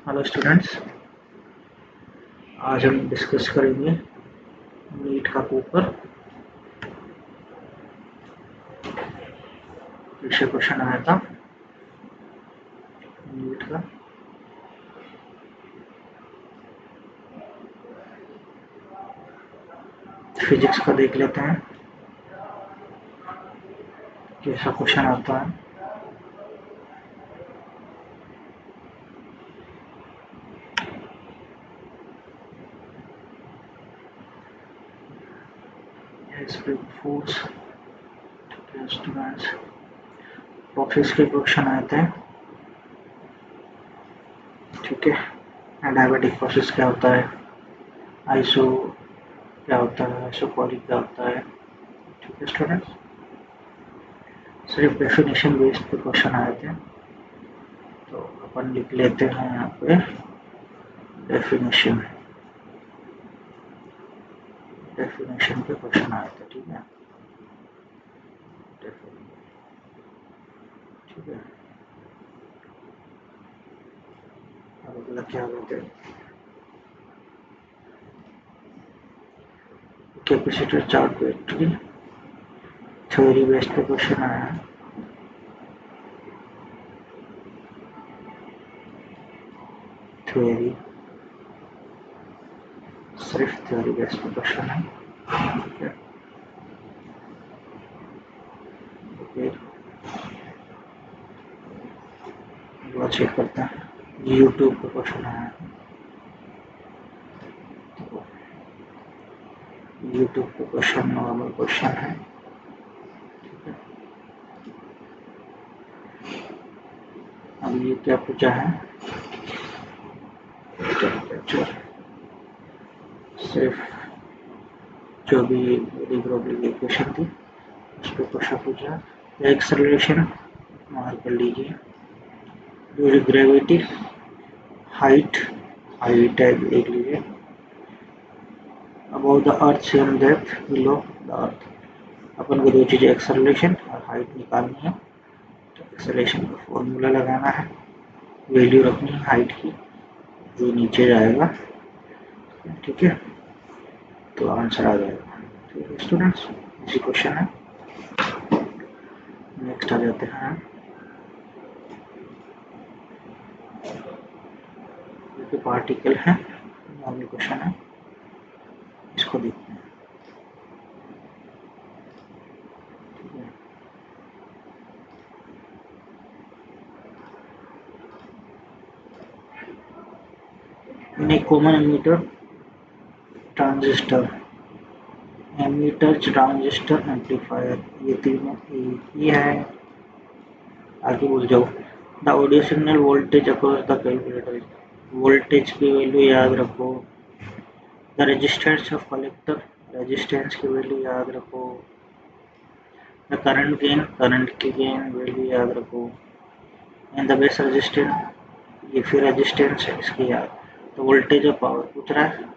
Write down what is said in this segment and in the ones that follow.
Hello students, आज हम discuss करेंगे नीट का पेपर। पीछे क्वेश्चन आया था नीट का। फिजिक्स का देख लेते हैं कैसा क्वेश्चन आता है। फोर्स स्टूडेंट्स, प्रोसेस के क्वेश्चन आए थे। ठीक है, एडियाबेटिक प्रोसेस क्या होता है, आइसो क्या होता है, आइसोकॉलिक क्या होता है। ठीक है स्टूडेंट्स, सिर्फ डेफिनेशन बेस्ड पे क्वेश्चन आए थे, तो अपन लिख लेते हैं यहाँ पे डेफिनेशन पे क्वेश्चन आए थे। ठीक है, ठीक है। अब अगला क्या बोलते हैं, capacitor charge battery theory based पे क्वेश्चन आया है। थ्योरी, सिर्फ थ्योरी बेस्ड पे क्वेश्चन है। ठीक है, अगला चेक करते हैं, यूट्यूब पे क्वेश्चन आया है। यूट्यूब पे क्वेश्चन नॉर्मल क्वेश्चन है। ठीक है, अब ये क्या पूछा है, टेम्परेचर, सिर्फ जो भी इक्वेशन थी उस पर क्वेश्चन पूछा। एक्सेलरेशन मार्क कर लीजिए, ग्रेविटी, हाइट देख लीजिए, about the earth same depth below the earth. अपन को दो चीज़ें एक्सेलरेशन और हाइट निकालनी है, तो एक्सेलरेशन का फॉर्मूला लगाना है, वैल्यू रखनी है हाइट की जो नीचे जाएगा। ठीक है, तो आंसर आ जाएगा। ठीक है स्टूडेंट्स, इसी क्वेश्चन है। नेक्स्ट आ जाते हैं, ये पार्टिकल है, नॉर्मल क्वेश्चन है, इसको देखते हैं। In a common emitter, transistor, emitter, transistor, amplifier, ये तीनों एक ही है। आगे बोल जाओ, the audio signal voltage across the calculator, voltage की वैल्यू याद रखो। The resistance of collector, resistance की वैल्यू याद रखो। द करंट की गेन वैल्यू याद रखो। एंड द बेस रेजिस्टेंस, ये फिर रेजिस्टेंस है, इसकी याद। तो वोल्टेज और पावर पूछ रहा है,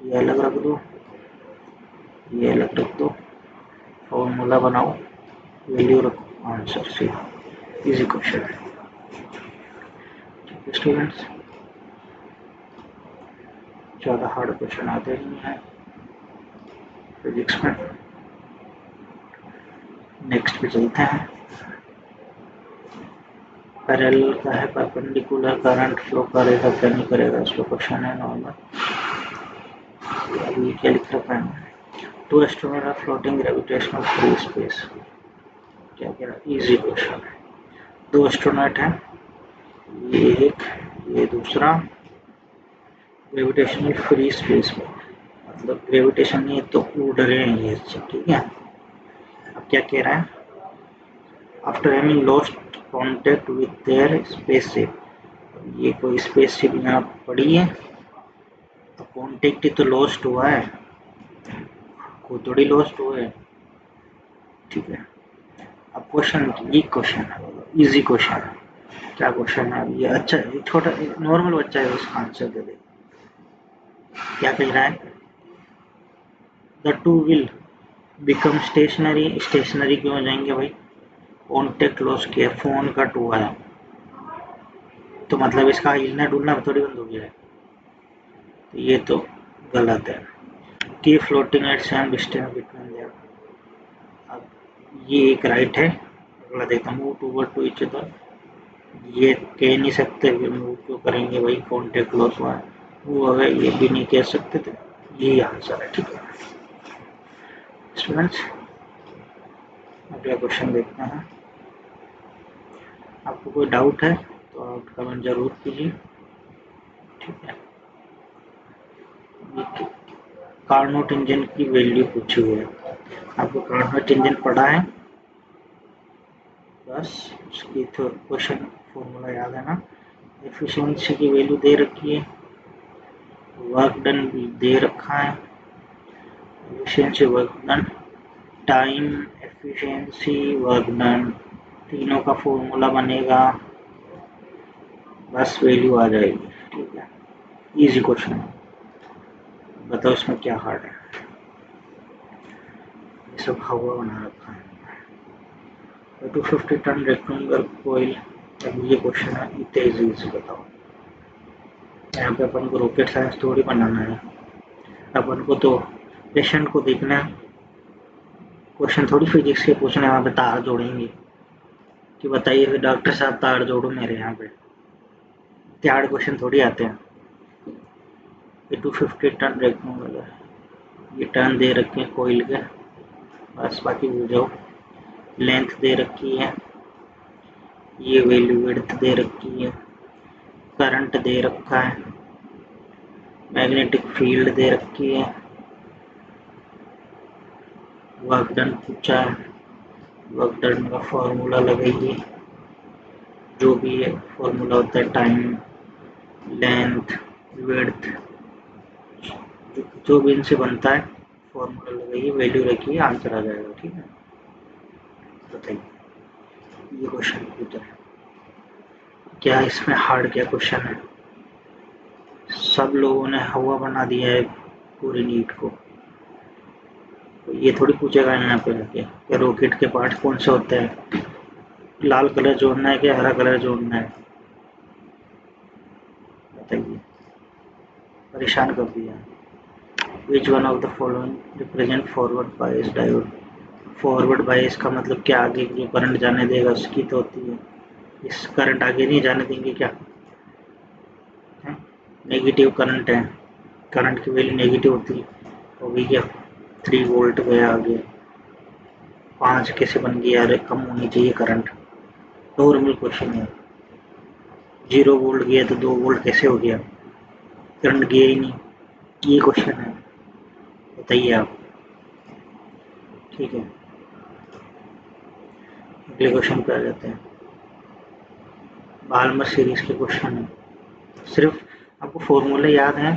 ये अलग रख दो, ये अलग रख दो, फॉर्मूला बनाओ, वैल्यू रखो, आंसर सी। इजी क्वेश्चन है। ठीक है स्टूडेंट्स, ज़्यादा हार्ड क्वेश्चन आते नहीं है फिजिक्स में। नेक्स्ट पे चलते हैं, पैरेलल का है, परपेंडिकुलर करंट फ्लो करेगा क्या नहीं करेगा, इसका क्वेश्चन है नॉर्मल। अभी क्या लिख रखा है, two astronaut are floating gravitational free space, क्या कह रहा है, इजी क्वेश्चन है। दो एस्ट्रोनॉट हैं, ये एक, ये दूसरा, ग्रेविटेशनल फ्री स्पेस में, मतलब ग्रेविटेशन नहीं है तो उड़ रहे हैं ये सब। ठीक है, अब क्या कह रहा है, after having lost contact with their spaceship, ये कोई स्पेसशिप यहाँ पड़ी है तो कॉन्टेक्ट ही तो लॉस्ट हुआ है, खुद थोड़ी लॉस्ट हुआ है। ठीक है, अब क्वेश्चन, ये क्वेश्चन है, इजी क्वेश्चन है। क्या क्वेश्चन है, ये अच्छा छोटा नॉर्मल बच्चा है उसका आंसर दे दे। क्या कह रहा है, the two will become stationary, stationary क्यों हो जाएंगे भाई, कॉन्टेक्ट लॉस किया, फोन कट हुआ है, तो मतलब इसका हिलना डुलना थोड़ी बंद हो गया है, तो ये तो गलत है। की floating at same distance between them. अब ये एक राइट है, अगला देखता हूँ move toward to each other. ये कह नहीं सकते, फिर मूव क्यों करेंगे भाई, कॉन्टेक्ट क्लोज हुआ है, मूव अवे ये भी नहीं कह सकते थे। यही आंसर है, ठीक है स्टूडेंट्स। अगला क्वेश्चन देखते हैं। आपको कोई डाउट है तो आप कमेंट जरूर कीजिए, ठीक है। कार्नोट इंजन की वैल्यू पूछी हुई है, आपको कार्नोट इंजन पढ़ा है, बस उसकी तो क्वेश्चन फॉर्मूला याद है ना। एफिशिएंसी की वैल्यू दे रखी है, वर्क डन भी दे रखा है, efficiency work done, time efficiency work done, तीनों का फॉर्मूला बनेगा, बस वैल्यू आ जाएगी, ठीक है। इजी क्वेश्चन है, बताओ इसमें क्या हार्ड है। ये सब हवा बना रखा है। 250 टन रेक्टेंगुलर कोयल, अब ये क्वेश्चन है इतने इजी बताओ। यहाँ पे अपन को रॉकेट साइंस थोड़ी बनाना है, अपन को तो पेशेंट को देखना है, क्वेश्चन थोड़ी फिजिक्स के पूछना है। वहाँ पे तार जोड़ेंगे कि बताइए फिर डॉक्टर साहब तार जोड़ो मेरे यहाँ पे, त्याड़ क्वेश्चन थोड़ी आते हैं। ये 250 टन रेक्टेंगुलर, ये टन दे रखे हैं कोयल के, बस बाकी भूल जाओ। लेंथ दे रखी है, ये वैल्यू विड्थ दे रखी है, करंट दे रखा है, मैग्नेटिक फील्ड दे रखी है, वर्क डन पूछा है, वर्क डन का फॉर्मूला लगाइए, जो भी है फॉर्मूला होता है, टाइम लेंथ विड्थ जो भी इनसे बनता है फॉर्मूला लगाइए, वैल्यू रखिए, आंसर आ जाएगा, ठीक है। बताइए ये क्वेश्चन पूछा है, क्या इसमें हार्ड क्या क्वेश्चन है। सब लोगों ने हवा बना दिया है पूरी नीट को, तो ये थोड़ी पूछेगा यहाँ पे कि रॉकेट के पार्ट कौन से होते हैं, लाल कलर जोड़ना है कि हरा कलर जोड़ना है, बताइए, परेशान कर दिया। Which one of the following represent forward bias diode. Forward bias का मतलब क्या, आगे जो करंट जाने देगा उसकी तो होती है, इस करंट आगे नहीं जाने देंगे क्या है? नेगेटिव करंट है, करंट की वैल्यू नेगेटिव होती है, तो भी क्या 3 वोल्ट गया आगे, 5 कैसे बन गया, अरे कम होनी चाहिए करंट, नॉर्मल क्वेश्चन है। 0 वोल्ट गया तो 2 वोल्ट कैसे हो गया, करंट गया ही नहीं, ये क्वेश्चन है, बताइए आप, ठीक है। अगले क्वेश्चन पे आ जाते हैं। बाल्मर सीरीज के क्वेश्चन है, सिर्फ आपको फॉर्मूले याद है,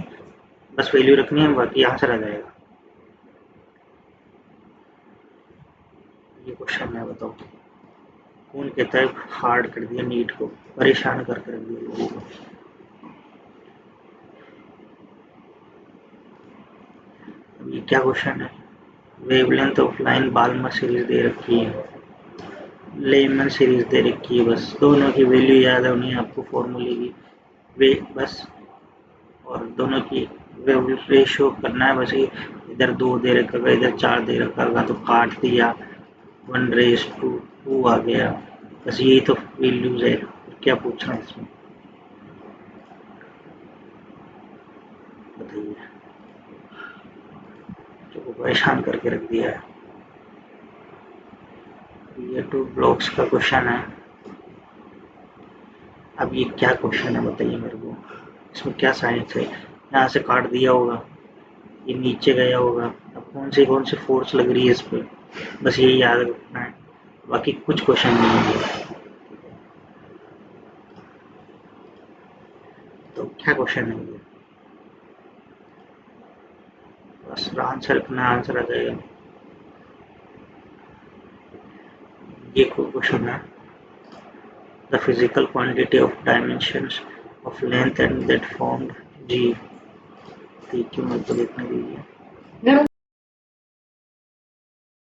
बस वैल्यू रखनी है, बाकी आंसर आ जाएगा। ये क्वेश्चन है, बताओ कौन कहता है हार्ड कर दिया नीट को, परेशान कर दिया लोगों को। ये क्या क्वेश्चन है, wavelength of line Balmer series दे रखी है, लेमन सीरीज दे रखी है, बस दोनों की वैल्यू याद होनी है आपको, फॉर्मूले की वे बस, और दोनों की रेशियो करना है बस। इधर 2 दे रखा होगा, इधर 4 दे रखा होगा, तो काट दिया, 1:2 आ गया, बस यही तो वैल्यूज है, क्या पूछना है इसमें, बताइए, जो परेशान करके रख दिया है। ये 2 ब्लॉक्स का क्वेश्चन है, अब ये क्या क्वेश्चन है बताइए मेरे को, इसमें क्या साइंस है, यहाँ से काट दिया होगा, ये नीचे गया होगा, अब कौन सी फोर्स लग रही है इस पर, बस यही याद रखना है, बाकी कुछ क्वेश्चन नहीं है। तो क्या क्वेश्चन है ये, बस आंसर रखना, आंसर आ जाएगा। ये क्वेश्चन है, the physical quantity of dimensions of length and that formed G, ठीक है, मेरे को देखने दीजिए।